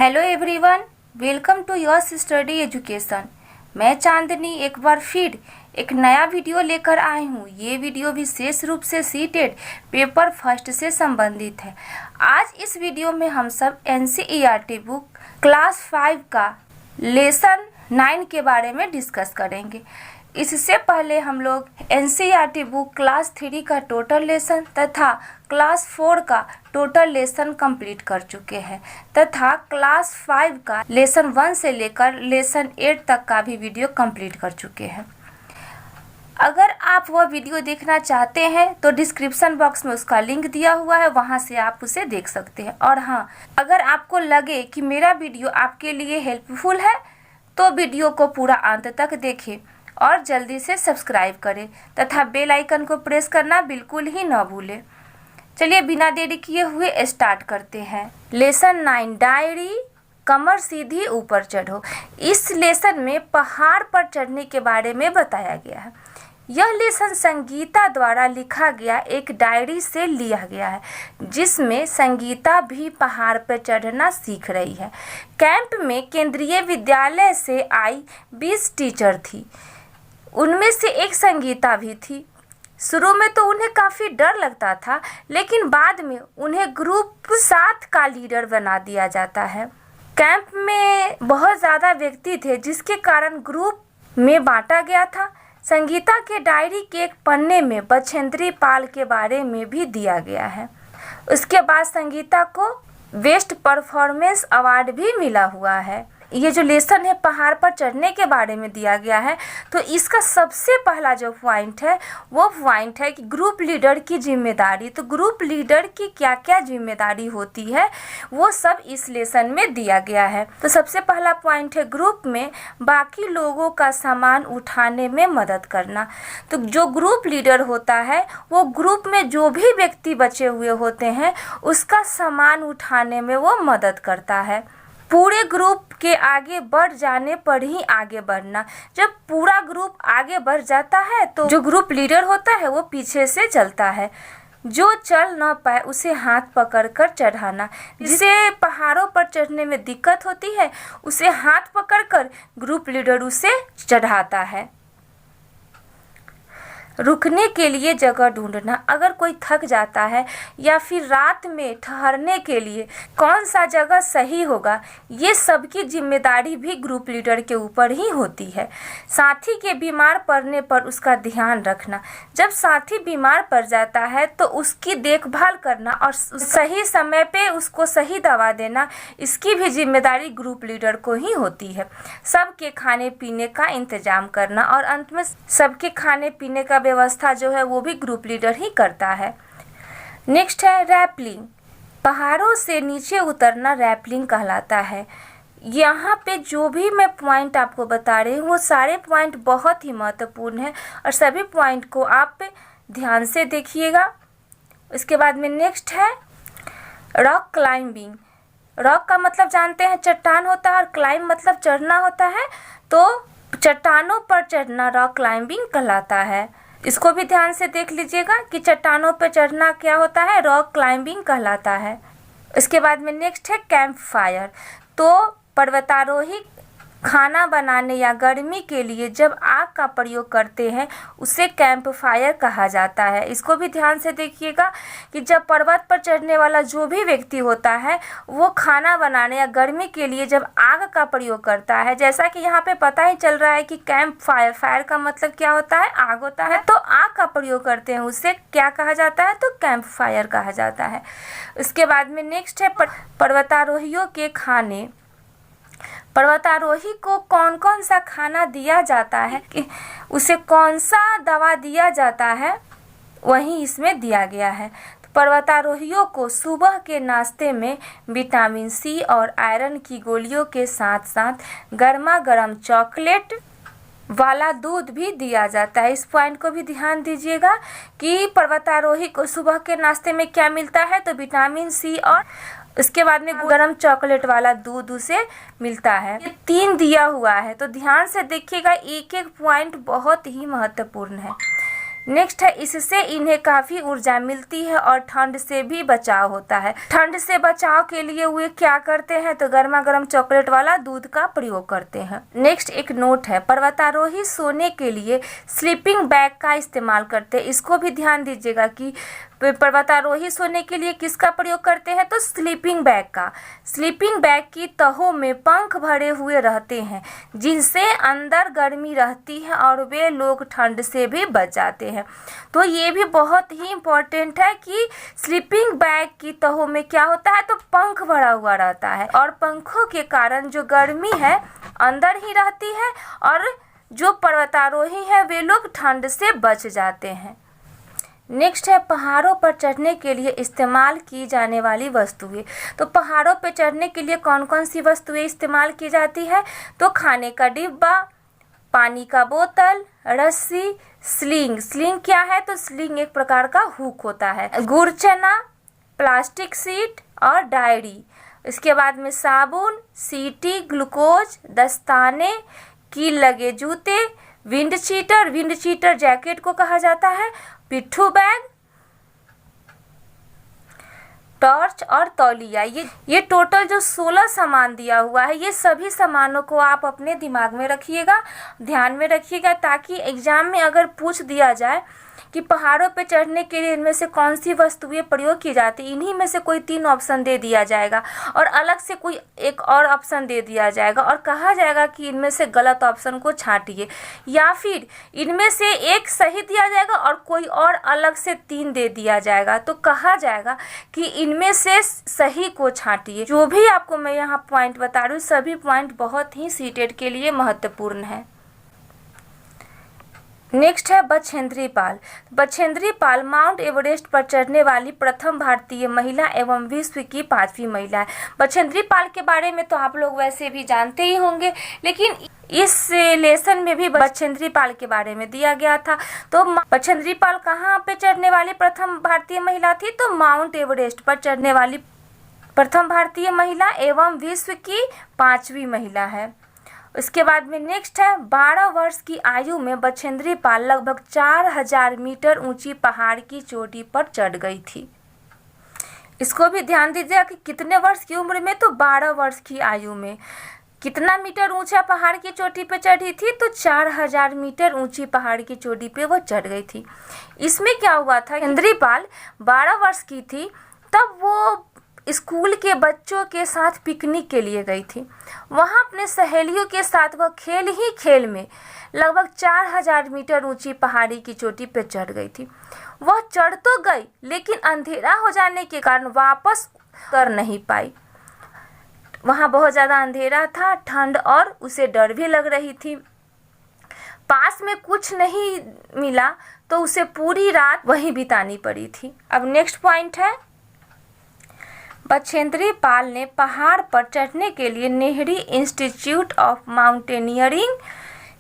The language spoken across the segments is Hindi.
Hello everyone, welcome to your study education. मैं चांदनी एक बार फिर एक नया वीडियो लेकर आई हूँ। ये वीडियो विशेष रूप से सीटेड पेपर फर्स्ट से संबंधित है। आज इस वीडियो में हम सब एनसीईआरटी बुक क्लास 5 का लेसन 9 के बारे में डिस्कस करेंगे। इससे पहले हम लोग एनसीईआरटी बुक क्लास 3 का टोटल लेसन तथा क्लास 4 का टोटल लेसन कंप्लीट कर चुके हैं तथा क्लास 5 का लेसन 1 से लेकर लेसन 8 तक का भी वीडियो कंप्लीट कर चुके हैं। अगर आप वह वीडियो देखना चाहते हैं तो डिस्क्रिप्शन बॉक्स में उसका लिंक दिया हुआ है, वहां से आप उसे देख सकते हैं। और हाँ, अगर आपको लगे कि मेरा वीडियो आपके लिए हेल्पफुल है तो वीडियो को पूरा अंत तक देखें और जल्दी से सब्सक्राइब करें तथा बेल आइकन को प्रेस करना बिल्कुल ही न भूलें। चलिए बिना देरी किए हुए स्टार्ट करते हैं। लेसन 9 डायरी कमर सीधी ऊपर चढ़ो। इस लेसन में पहाड़ पर चढ़ने के बारे में बताया गया है। यह लेसन संगीता द्वारा लिखा गया एक डायरी से लिया गया है, जिसमें संगीता भी पहाड़ पर चढ़ना सीख रही है। कैंप में केंद्रीय विद्यालय से आई 20 टीचर थी, उनमें से एक संगीता भी थी। शुरू में तो उन्हें काफ़ी डर लगता था, लेकिन बाद में उन्हें ग्रुप 7 का लीडर बना दिया जाता है। कैंप में बहुत ज़्यादा व्यक्ति थे, जिसके कारण ग्रुप में बांटा गया था। संगीता के डायरी के एक पन्ने में बछेंद्री पाल के बारे में भी दिया गया है। उसके बाद संगीता को बेस्ट परफॉर्मेंस अवार्ड भी मिला हुआ है। ये जो लेसन है पहाड़ पर चढ़ने के बारे में दिया गया है, तो इसका सबसे पहला जो पॉइंट है वो पॉइंट है कि ग्रुप लीडर की जिम्मेदारी। तो ग्रुप लीडर की क्या क्या जिम्मेदारी होती है वो सब इस लेसन में दिया गया है। तो सबसे पहला पॉइंट है ग्रुप में बाकी लोगों का सामान उठाने में मदद करना। तो जो ग्रुप लीडर होता है वो ग्रुप में जो भी व्यक्ति बचे हुए होते हैं उसका सामान उठाने में वो मदद करता है। पूरे ग्रुप के आगे बढ़ जाने पर ही आगे बढ़ना। जब पूरा ग्रुप आगे बढ़ जाता है तो जो ग्रुप लीडर होता है वो पीछे से चलता है। जो चल ना पाए उसे हाथ पकड़कर चढ़ाना। जिसे पहाड़ों पर चढ़ने में दिक्कत होती है उसे हाथ पकड़कर ग्रुप लीडर उसे चढ़ाता है। रुकने के लिए जगह ढूंढना। अगर कोई थक जाता है या फिर रात में ठहरने के लिए कौन सा जगह सही होगा, ये सबकी जिम्मेदारी भी ग्रुप लीडर के ऊपर ही होती है। साथी के बीमार पड़ने पर उसका ध्यान रखना। जब साथी बीमार पड़ जाता है तो उसकी देखभाल करना और सही समय पे उसको सही दवा देना, इसकी भी जिम्मेदारी ग्रुप लीडर को ही होती है। सबके खाने पीने का इंतजाम करना और अंत में सबके खाने पीने का व्यवस्था जो है वो भी ग्रुप लीडर ही करता है। नेक्स्ट है रैपलिंग। पहाड़ों से नीचे उतरना रैपलिंग कहलाता है। यहाँ पे जो भी मैं पॉइंट आपको बता रही हूँ वो सारे पॉइंट बहुत ही महत्वपूर्ण है और सभी पॉइंट को आप ध्यान से देखिएगा। इसके बाद में नेक्स्ट है रॉक क्लाइंबिंग। रॉक का मतलब जानते हैं चट्टान होता है और क्लाइंब मतलब चढ़ना होता है। तो चट्टानों पर चढ़ना रॉक क्लाइंबिंग कहलाता है। इसको भी ध्यान से देख लीजिएगा कि चट्टानों पर चढ़ना क्या होता है, रॉक क्लाइंबिंग कहलाता है। इसके बाद में नेक्स्ट है कैंप फायर। तो पर्वतारोही खाना बनाने या गर्मी के लिए जब आग का प्रयोग करते हैं उसे कैंप फायर कहा जाता है। इसको भी ध्यान से देखिएगा कि जब पर्वत पर चढ़ने वाला जो भी व्यक्ति होता है वो खाना बनाने या गर्मी के लिए जब आग का प्रयोग करता है, जैसा कि यहाँ पे पता ही चल रहा है कि कैंप फायर, फायर का मतलब क्या होता है, आग होता है। तो आग का प्रयोग करते हैं उसे क्या कहा जाता है, तो कैंप फायर कहा जाता है। उसके बाद में नेक्स्ट है पर्वतारोहियों के खाने। पर्वतारोही को कौन कौन सा खाना दिया जाता है, कि उसे कौन सा दवा दिया जाता है, वही इसमें दिया गया है। तो पर्वतारोहियों को सुबह के नाश्ते में विटामिन सी और आयरन की गोलियों के साथ साथ गर्मा गर्म चॉकलेट वाला दूध भी दिया जाता है। इस पॉइंट को भी ध्यान दीजिएगा कि पर्वतारोही को सुबह के नाश्ते में क्या मिलता है, तो विटामिन सी और उसके बाद में गर्म चॉकलेट वाला दूध उसे मिलता है। ये 3 दिया हुआ है, तो ध्यान से देखिएगा, एक एक पॉइंट बहुत ही महत्वपूर्ण है। नेक्स्ट है, इससे इन्हें काफ़ी ऊर्जा मिलती है और ठंड से भी बचाव होता है। ठंड से बचाव के लिए वे क्या करते हैं तो गर्मा गर्म चॉकलेट वाला दूध का प्रयोग करते हैं। नेक्स्ट एक नोट है, पर्वतारोही सोने के लिए स्लीपिंग बैग का इस्तेमाल करते हैं। इसको भी ध्यान दीजिएगा कि पर्वतारोही सोने के लिए किसका प्रयोग करते हैं तो स्लीपिंग बैग का। स्लीपिंग बैग की तहों में पंख भरे हुए रहते हैं जिनसे अंदर गर्मी रहती है और वे लोग ठंड से भी बच जाते हैं। तो ये भी बहुत ही इम्पोर्टेंट है कि स्लीपिंग बैग की तहों में क्या होता है तो पंख भरा हुआ रहता है और पंखों के कारण जो गर्मी है अंदर ही रहती है और जो पर्वतारोही है वे लोग ठंड से बच जाते हैं। नेक्स्ट है, पहाड़ों पर चढ़ने के लिए इस्तेमाल की जाने वाली वस्तुएं। तो पहाड़ों पर चढ़ने के लिए कौन कौन सी वस्तुएं इस्तेमाल की जाती है तो खाने का डिब्बा, पानी का बोतल, रस्सी, स्लिंग। स्लिंग क्या है तो स्लिंग एक प्रकार का हुक होता है, गुड़ चना, प्लास्टिक सीट और डायरी। इसके बाद में साबुन, सीटी, ग्लूकोज, दस्ताने, कील लगे जूते, wind cheater, wind cheater jacket को कहा जाता है, पिट्ठू बैग, टॉर्च और तौलिया। ये टोटल जो 16 सामान दिया हुआ है, ये सभी सामानों को आप अपने दिमाग में रखिएगा, ध्यान में रखिएगा, ताकि एग्जाम में अगर पूछ दिया जाए कि पहाड़ों पर चढ़ने के लिए इनमें से कौन सी वस्तुएं प्रयोग की जाती, इन्हीं में से कोई 3 ऑप्शन दे दिया जाएगा और अलग से कोई एक और ऑप्शन दे दिया जाएगा और कहा जाएगा कि इनमें से गलत ऑप्शन को छांटिए, या फिर इनमें से एक सही दिया जाएगा और कोई और अलग से 3 दे दिया जाएगा। तो कहा जाएगा कि इनमें से सही को छांटिए। जो भी आपको मैं यहाँ पॉइंट बता रही हूँ सभी पॉइंट बहुत ही सीटेट के लिए महत्वपूर्ण है। नेक्स्ट है बछेंद्री पाल। बछेंद्री पाल माउंट एवरेस्ट पर चढ़ने वाली प्रथम भारतीय महिला एवं विश्व की 5वीं महिला है। बछेंद्री पाल के बारे में तो आप लोग वैसे भी जानते ही होंगे, लेकिन इस लेसन में भी बछेंद्री पाल के बारे में दिया गया था। तो बछेंद्री पाल कहाँ पे चढ़ने वाली प्रथम भारतीय महिला थी तो माउंट एवरेस्ट पर चढ़ने वाली प्रथम भारतीय महिला एवं विश्व की 5वीं महिला है। उसके बाद में नेक्स्ट है, 12 वर्ष की आयु में बछेंद्री पाल लगभग 4000 मीटर ऊंची पहाड़ की चोटी पर चढ़ गई थी। इसको भी ध्यान दीजिएगा कि कितने वर्ष की उम्र में तो 12 वर्ष की आयु में कितना मीटर ऊंचा पहाड़ की चोटी पे चढ़ी थी तो 4000 मीटर ऊंची पहाड़ की चोटी पे वो चढ़ गई थी। इसमें क्या हुआ था, बछेंद्री पाल 12 वर्ष की थी तब वो स्कूल के बच्चों के साथ पिकनिक के लिए गई थी। वहाँ अपने सहेलियों के साथ वह खेल ही खेल में लगभग 4000 मीटर ऊंची पहाड़ी की चोटी पर चढ़ गई थी। वह चढ़ तो गई लेकिन अंधेरा हो जाने के कारण वापस उतर नहीं पाई। वहाँ बहुत ज़्यादा अंधेरा था, ठंड और उसे डर भी लग रही थी। पास में कुछ नहीं मिला तो उसे पूरी रात वहीं बितानी पड़ी थी। अब नेक्स्ट पॉइंट है, बछेंद्री पाल ने पहाड़ पर चढ़ने के लिए नेहरू इंस्टीट्यूट ऑफ माउंटेनियरिंग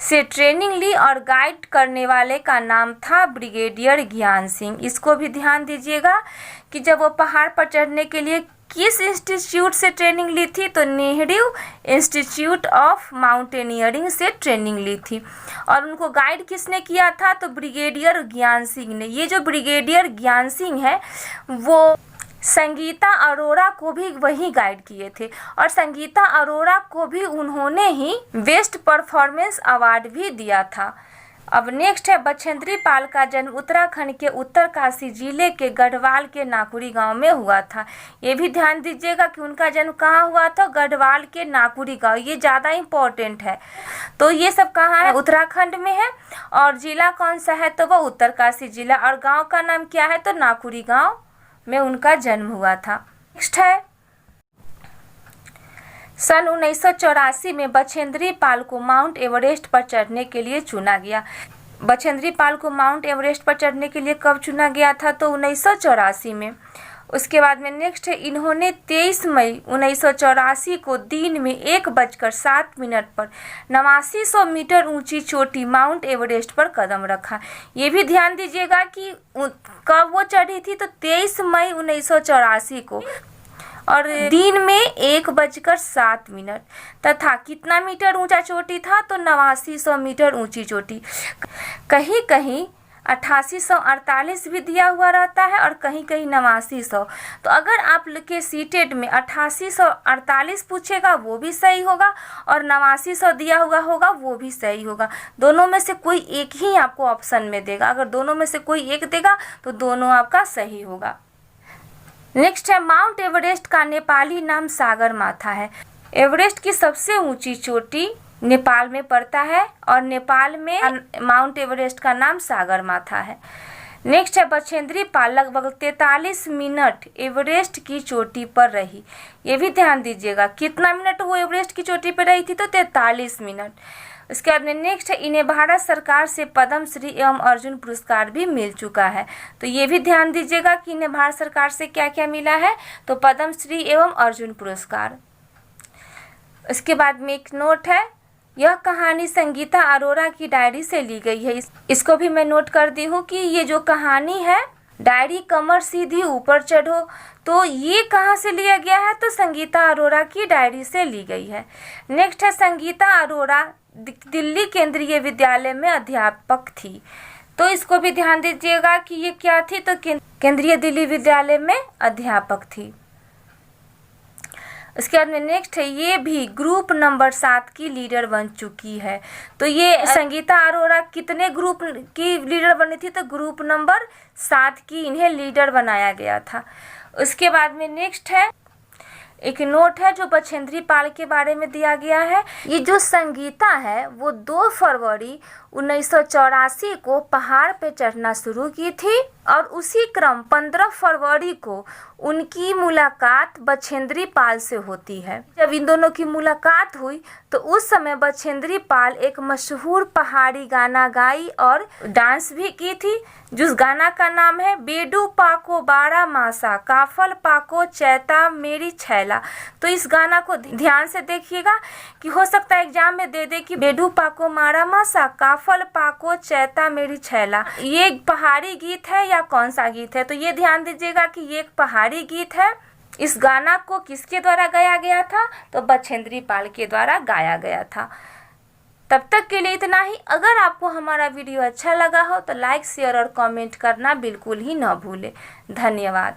से ट्रेनिंग ली और गाइड करने वाले का नाम था ब्रिगेडियर ज्ञान सिंह। इसको भी ध्यान दीजिएगा कि जब वो पहाड़ पर चढ़ने के लिए किस इंस्टीट्यूट से ट्रेनिंग ली थी तो नेहरू इंस्टीट्यूट ऑफ माउंटेनियरिंग से ट्रेनिंग ली थी और उनको गाइड किसने किया था तो ब्रिगेडियर ज्ञान सिंह ने। ये जो ब्रिगेडियर ज्ञान सिंह है वो संगीता अरोरा को भी वही गाइड किए थे और संगीता अरोरा को भी उन्होंने ही बेस्ट परफॉर्मेंस अवार्ड भी दिया था। अब नेक्स्ट है, बछेंद्री पाल का जन्म उत्तराखंड के उत्तरकाशी जिले के गढ़वाल के नाकुरी गांव में हुआ था। ये भी ध्यान दीजिएगा कि उनका जन्म कहाँ हुआ था, गढ़वाल के नाकुरी गांव। ये ज़्यादा इम्पोर्टेंट है। तो ये सब कहाँ है, उत्तराखंड में है और जिला कौन सा है तो वह उत्तरकाशी जिला और गाँव का नाम क्या है तो नाकुरी गाँव में उनका जन्म हुआ था। नेक्स्ट है, सन 1984 में बछेंद्री पाल को माउंट एवरेस्ट पर चढ़ने के लिए चुना गया। बछेंद्री पाल को माउंट एवरेस्ट पर चढ़ने के लिए कब चुना गया था तो 1984 में। उसके बाद में नेक्स्ट है, इन्होंने 23 मई 1984 को दिन में 1:07 पर 8900 मीटर ऊंची चोटी माउंट एवरेस्ट पर कदम रखा। ये भी ध्यान दीजिएगा कि कब वो चढ़ी थी तो 23 मई 1984 को और दिन में 1:07 तथा कितना मीटर ऊंचा चोटी था तो 8900 मीटर ऊंची चोटी। कहीं कहीं 8848 भी दिया हुआ रहता है और कहीं कहीं 8900। तो अगर आप के सीटेट में 8848 पूछेगा वो भी सही होगा और 8900 दिया हुआ होगा वो भी सही होगा। दोनों में से कोई एक ही आपको ऑप्शन में देगा। अगर दोनों में से कोई एक देगा तो दोनों आपका सही होगा। नेक्स्ट है, माउंट एवरेस्ट का नेपाली नाम सागर माथा है। एवरेस्ट की सबसे ऊंची चोटी नेपाल में पड़ता है और नेपाल में माउंट एवरेस्ट का नाम सागर माथा है। नेक्स्ट है, बछेंद्री पाल लगभग 43 मिनट एवरेस्ट की चोटी पर रही। ये भी ध्यान दीजिएगा, कितना मिनट वो एवरेस्ट की चोटी पर रही थी, तो 43 मिनट। उसके बाद में नेक्स्ट है, इन्हें भारत सरकार से पद्म श्री एवं अर्जुन पुरस्कार भी मिल चुका है। तो ये भी ध्यान दीजिएगा कि इन्हें भारत सरकार से क्या क्या मिला है, तो पद्म श्री एवं अर्जुन पुरस्कार। उसके बाद में एक नोट है, यह कहानी संगीता अरोरा की डायरी से ली गई है। इसको भी मैं नोट कर दी हूँ कि ये जो कहानी है, डायरी कमर सीधी ऊपर चढ़ो, तो ये कहाँ से लिया गया है, तो संगीता अरोरा की डायरी से ली गई है। नेक्स्ट है, संगीता अरोरा दिल्ली केंद्रीय विद्यालय में अध्यापक थी। तो इसको भी ध्यान दीजिएगा कि ये क्या थी, तो केंद्रीय दिल्ली विद्यालय में अध्यापक थी। उसके बाद में नेक्स्ट है, ये भी ग्रुप नंबर 7 की लीडर बन चुकी है। तो ये संगीता अरोरा कितने ग्रुप की लीडर बनी थी, तो ग्रुप नंबर 7 की इन्हें लीडर बनाया गया था। उसके बाद में नेक्स्ट है, एक नोट है जो बछेंद्री पाल के बारे में दिया गया है। ये जो संगीता है वो 2 फरवरी 1984 को पहाड़ पे चढ़ना शुरू की थी और उसी क्रम 15 फरवरी को उनकी मुलाकात बछेंद्री पाल से होती है। जब इन दोनों की मुलाकात हुई तो उस समय बछेंद्री पाल एक मशहूर पहाड़ी गाना गाई और डांस भी की थी, जिस गाना का नाम है बेडू पाको बारा मासा काफल पाको चैता मेरी छैला। तो इस गाना को ध्यान से देखिएगा कि हो सकता है एग्जाम में दे दे कि बेडू पाको मारा मासा काफल पाको चैता मेरी छैला, ये एक पहाड़ी गीत है या कौन सा गीत है। तो ये ध्यान दीजिएगा कि ये एक पहाड़ी गीत है। इस गाना को किसके द्वारा गाया गया था, तो बछेंद्री पाल के द्वारा गाया गया था। तब तक के लिए इतना ही। अगर आपको हमारा वीडियो अच्छा लगा हो तो लाइक, शेयर और कमेंट करना बिल्कुल ही न भूलें। धन्यवाद।